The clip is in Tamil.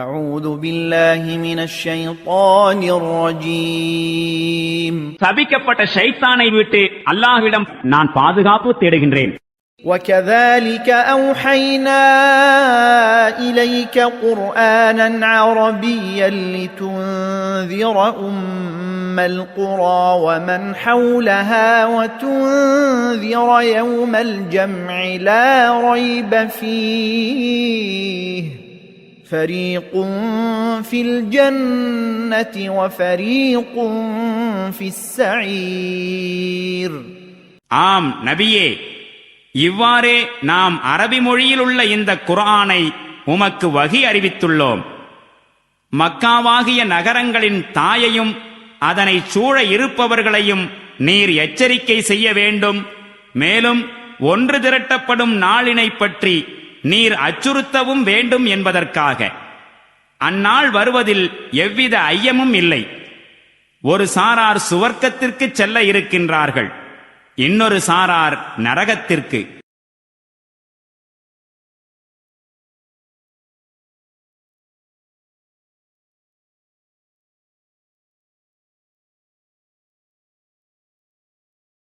أعوذ بالله من الشيطان الرجيم சபிக்கப்பட்ட ஷைத்தானை விட்டு அல்லாஹ்விடம் நான் பாதுகாப்பு தேடுகின்றேன். وكذلك أوحينا إليك قرآنا عربيا لتنذر أم القرى ومن حولها وتنذر يوم الجمع لا ريب فيه فريق في الجنة وفريق في السعير. ஆம் நபியே, இவ்வாறே நாம் அரபி மொழியில் உள்ள இந்த குர்ஆனை உமக்கு வஹி அறிவித்துள்ளோம். மக்காவாகிய நகரங்களின் தாயையும் அதனை சூழ இருப்பவர்களையும் நீர் எச்சரிக்கை செய்ய வேண்டும். மேலும் ஒன்று திரட்டப்படும் நாளினை பற்றி நீர் அச்சுறுத்தவும் வேண்டும் என்பதற்காக. அந்நாள் வருவதில் எவ்வித ஐயமும் இல்லை. ஒரு சாரார் சுவர்க்கத்திற்கு செல்ல இருக்கின்றார்கள், இன்னொரு சாரார் நரகத்திற்கு.